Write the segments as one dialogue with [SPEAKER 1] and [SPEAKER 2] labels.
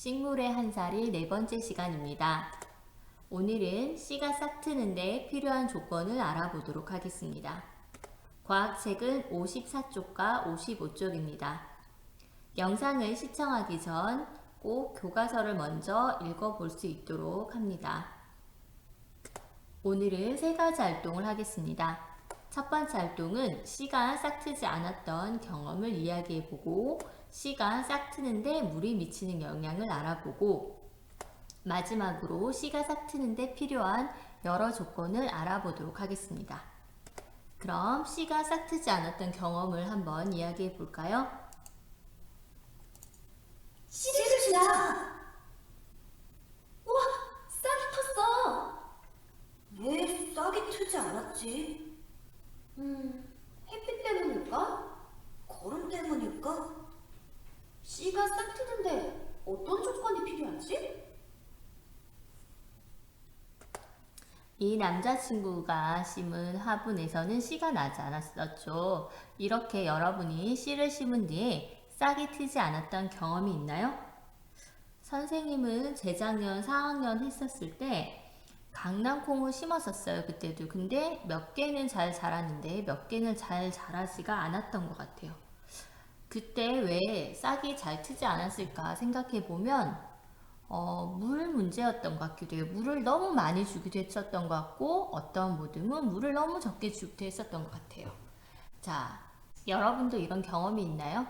[SPEAKER 1] 식물의 한 살이 네 번째 시간입니다. 오늘은 씨가 싹 트는데 필요한 조건을 알아보도록 하겠습니다. 과학책은 54쪽과 55쪽입니다. 영상을 시청하기 전 꼭 교과서를 먼저 읽어볼 수 있도록 합니다. 오늘은 세 가지 활동을 하겠습니다. 첫 번째 활동은 씨가 싹 트지 않았던 경험을 이야기해보고 씨가 싹 트는데 물이 미치는 영향을 알아보고 마지막으로 씨가 싹 트는데 필요한 여러 조건을 알아보도록 하겠습니다. 그럼 씨가 싹 트지 않았던 경험을 한번 이야기해 볼까요?
[SPEAKER 2] 씨를 우와, 싹이 텄어. 왜 싹이 트지 않았지? 햇빛 때문일까? 거름 때문일까? 씨가 싹 트는데 어떤 조건이 필요하지?
[SPEAKER 1] 이 남자친구가 심은 화분에서는 씨가 나지 않았었죠. 이렇게 여러분이 씨를 심은 뒤에 싹이 트지 않았던 경험이 있나요? 선생님은 재작년 4학년 했었을 때 강낭콩을 심었었어요. 그때도. 근데 몇 개는 잘 자랐는데 몇 개는 잘 자라지가 않았던 것 같아요. 그때 왜 싹이 잘 트지 않았을까 생각해 보면 물 문제였던 것 같기도 해요. 물을 너무 많이 주기도 했었던 것 같고 어떤 모듬은 물을 너무 적게 주기도 했었던 것 같아요. 자, 여러분도 이런 경험이 있나요?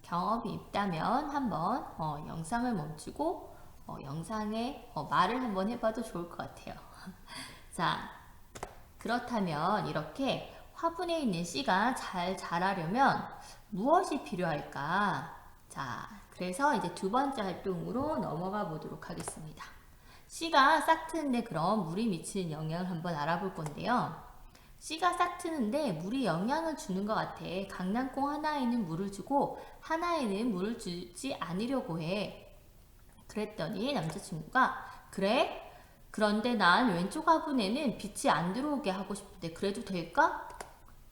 [SPEAKER 1] 경험이 있다면 한번 영상을 멈추고 영상에 말을 한번 해봐도 좋을 것 같아요. 자, 그렇다면 이렇게 화분에 있는 씨가 잘 자라려면 무엇이 필요할까? 자, 그래서 이제 두 번째 활동으로 넘어가 보도록 하겠습니다. 씨가 싹 트는데 그럼 물이 미치는 영향을 한번 알아볼 건데요. 씨가 싹 트는데 물이 영향을 주는 것 같아. 강낭콩 하나에는 물을 주고 하나에는 물을 주지 않으려고 해. 그랬더니 남자친구가 그래? 그런데 난 왼쪽 화분에는 빛이 안 들어오게 하고 싶은데 그래도 될까?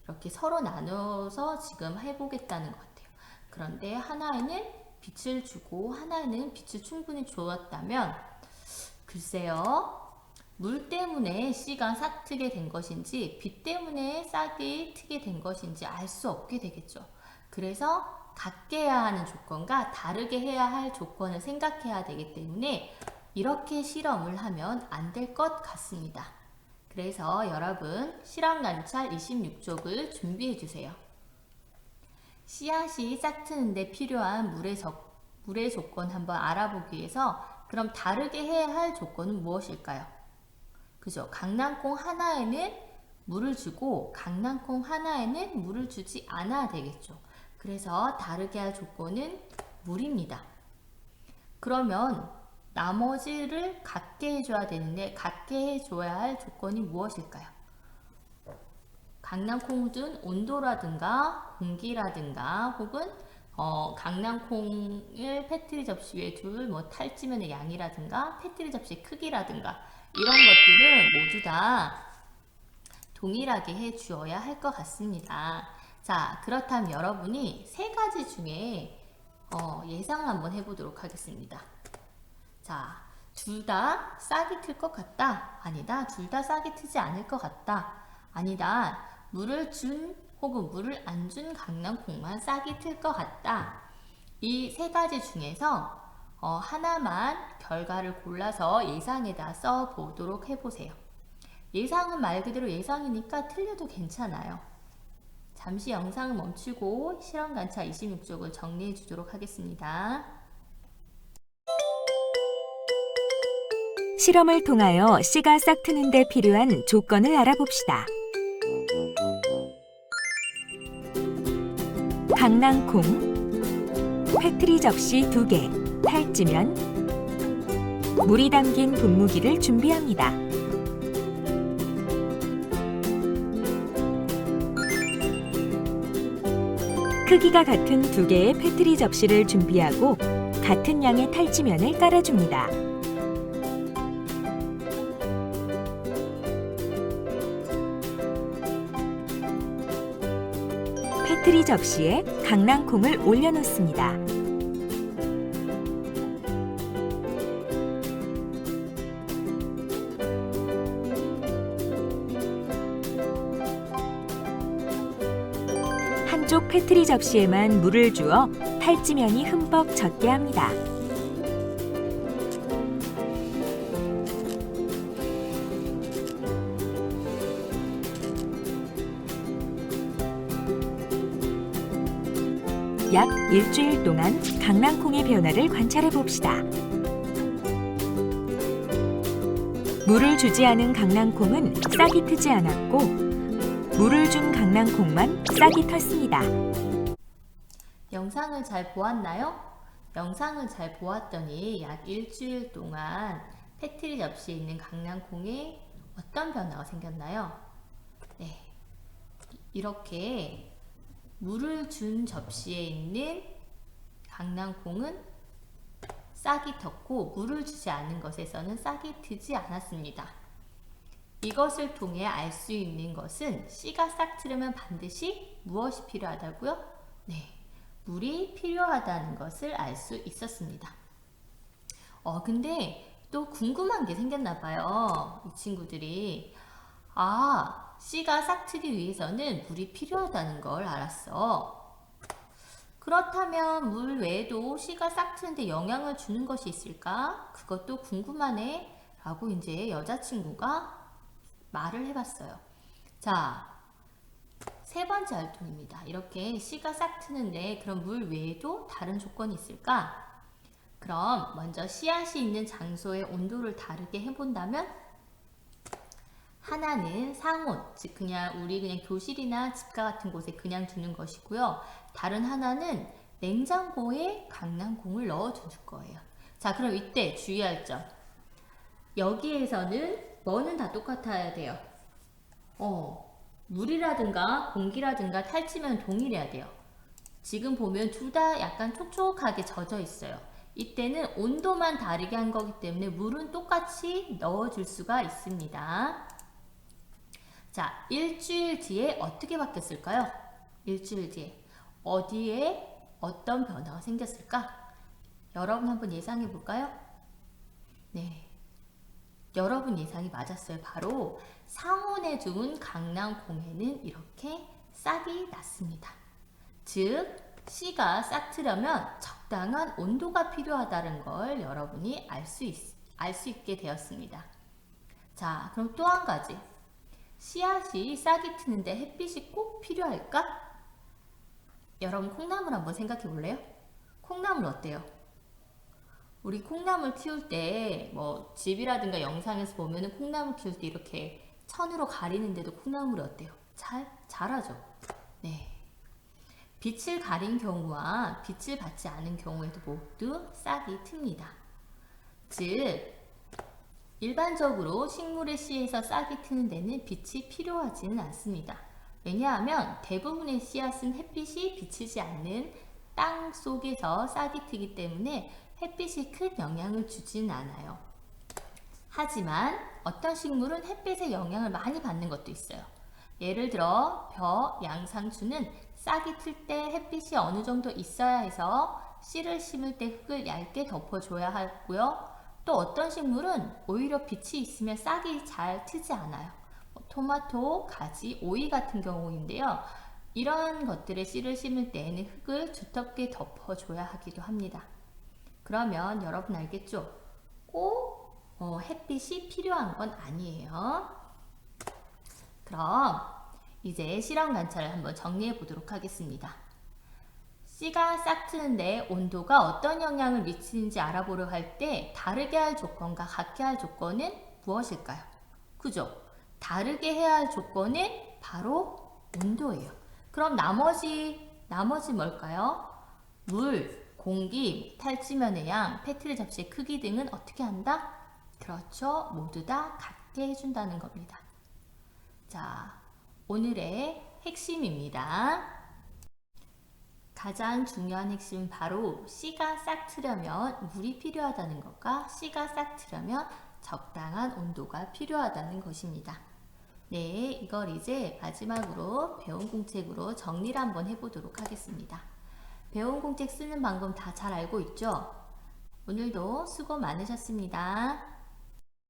[SPEAKER 1] 이렇게 서로 나눠서 지금 해보겠다는 것 같아요. 그런데 하나에는 빛을 주고 하나에는 빛을 충분히 주었다면 글쎄요. 물 때문에 씨가 싹 트게 된 것인지 빛 때문에 싹이 트게 된 것인지 알 수 없게 되겠죠. 그래서 같게 해야 하는 조건과 다르게 해야 할 조건을 생각해야 되기 때문에 이렇게 실험을 하면 안 될 것 같습니다. 그래서 여러분 실험 관찰 26쪽을 준비해 주세요. 씨앗이 싹 트는데 필요한 물의 조건 한번 알아보기 위해서 그럼 다르게 해야 할 조건은 무엇일까요? 그죠? 강낭콩 하나에는 물을 주고 강낭콩 하나에는 물을 주지 않아야 되겠죠. 그래서 다르게 할 조건은 물입니다. 그러면 나머지를 같게 해줘야 되는데 같게 해줘야 할 조건이 무엇일까요? 강낭콩을 둔 온도라든가 공기라든가 혹은 강낭콩을 패트리 접시 위에 둘 탈지면의 양이라든가 패트리 접시의 크기라든가 이런 것들은 모두 다 동일하게 해 주어야 할 것 같습니다. 자, 그렇다면 여러분이 세 가지 중에 예상을 한번 해보도록 하겠습니다. 자, 둘 다 싹이 틀 것 같다. 아니다. 둘 다 싹이 트지 않을 것 같다. 아니다. 물을 준 혹은 물을 안 준 강낭콩만 싹이 틀 것 같다. 이 세 가지 중에서 하나만 결과를 골라서 예상에다 써보도록 해보세요. 예상은 말 그대로 예상이니까 틀려도 괜찮아요. 잠시 영상을 멈추고 실험 관찰 26쪽을 정리해 주도록 하겠습니다.
[SPEAKER 3] 실험을 통하여 씨가 싹 트는 데 필요한 조건을 알아봅시다. 강낭콩, 패트리 접시 2개, 탈지면, 물이 담긴 분무기를 준비합니다. 크기가 같은 2개의 패트리 접시를 준비하고 같은 양의 탈지면을 깔아줍니다. 패트리 접시에 강낭콩을 올려놓습니다. 한쪽 패트리 접시에만 물을 주어 탈지면이 흠뻑 젖게 합니다. 약 일주일 동안 강낭콩의 변화를 관찰해 봅시다. 물을 주지 않은 강낭콩은 싹이 트지 않았고 물을 준 강낭콩만 싹이 텄습니다.
[SPEAKER 1] 영상을 잘 보았나요? 영상을 잘 보았더니 약 일주일 동안 패트리 접시에 있는 강낭콩에 어떤 변화가 생겼나요? 네, 이렇게 물을 준 접시에 있는 강낭콩은 싹이 텄고 물을 주지 않은 것에서는 싹이 트지 않았습니다. 이것을 통해 알 수 있는 것은 씨가 싹 트려면 반드시 무엇이 필요하다고요? 네, 물이 필요하다는 것을 알 수 있었습니다. 근데 또 궁금한 게 생겼나 봐요. 이 친구들이. 씨가 싹 트기 위해서는 물이 필요하다는 걸 알았어. 그렇다면 물 외에도 씨가 싹 트는데 영향을 주는 것이 있을까? 그것도 궁금하네 라고 이제 여자친구가 말을 해봤어요. 자, 세 번째 활동입니다. 이렇게 씨가 싹 트는데 그럼 물 외에도 다른 조건이 있을까? 그럼 먼저 씨앗이 있는 장소의 온도를 다르게 해본다면 하나는 상온, 즉 우리 그냥 교실이나 집가 같은 곳에 그냥 두는 것이고요. 다른 하나는 냉장고에 강낭콩을 넣어두는 거예요. 자, 그럼 이때 주의할 점. 여기에서는 뭐는 다 똑같아야 돼요. 물이라든가 공기라든가 탈지면 동일해야 돼요. 지금 보면 둘 다 약간 촉촉하게 젖어 있어요. 이때는 온도만 다르게 한 거기 때문에 물은 똑같이 넣어줄 수가 있습니다. 자, 일주일 뒤에 어떻게 바뀌었을까요? 일주일 뒤에 어디에 어떤 변화가 생겼을까? 여러분 한번 예상해 볼까요? 네, 여러분 예상이 맞았어요. 바로 상온에 둔 강낭콩에는 이렇게 싹이 났습니다. 즉, 씨가 싹 트려면 적당한 온도가 필요하다는 걸 여러분이 알 수 있게 되었습니다. 자, 그럼 또 한 가지. 씨앗이 싹이 트는데 햇빛이 꼭 필요할까? 여러분 콩나물 한번 생각해 볼래요? 콩나물 어때요? 우리 콩나물 키울 때 뭐 집이라든가 영상에서 보면은 콩나물 키울 때 이렇게 천으로 가리는데도 콩나물이 어때요? 잘 자라죠? 네. 빛을 가린 경우와 빛을 받지 않은 경우에도 모두 싹이 틉니다. 즉, 일반적으로 식물의 씨에서 싹이 트는 데는 빛이 필요하지는 않습니다. 왜냐하면 대부분의 씨앗은 햇빛이 비치지 않는 땅 속에서 싹이 트기 때문에 햇빛이 큰 영향을 주지는 않아요. 하지만 어떤 식물은 햇빛의 영향을 많이 받는 것도 있어요. 예를 들어 벼, 양상추는 싹이 틀 때 햇빛이 어느 정도 있어야 해서 씨를 심을 때 흙을 얇게 덮어줘야 하고요. 또 어떤 식물은 오히려 빛이 있으면 싹이 잘 트지 않아요. 토마토, 가지, 오이 같은 경우인데요. 이런 것들의 씨를 심을 때에는 흙을 두텁게 덮어줘야 하기도 합니다. 그러면 여러분 알겠죠? 꼭 햇빛이 필요한 건 아니에요. 그럼 이제 실험 관찰을 한번 정리해 보도록 하겠습니다. 씨가 싹 트는데 온도가 어떤 영향을 미치는지 알아보려 할 때 다르게 할 조건과 같게 할 조건은 무엇일까요? 그죠? 다르게 해야 할 조건은 바로 온도예요. 그럼 나머지 뭘까요? 물, 공기, 탈지면의 양, 패트리 접시의 크기 등은 어떻게 한다? 그렇죠. 모두 다 같게 해준다는 겁니다. 자, 오늘의 핵심입니다. 가장 중요한 핵심은 바로 씨가 싹 트려면 물이 필요하다는 것과 씨가 싹 트려면 적당한 온도가 필요하다는 것입니다. 네, 이걸 이제 마지막으로 배운 공책으로 정리를 한번 해보도록 하겠습니다. 배운 공책 쓰는 방법 다 잘 알고 있죠? 오늘도 수고 많으셨습니다.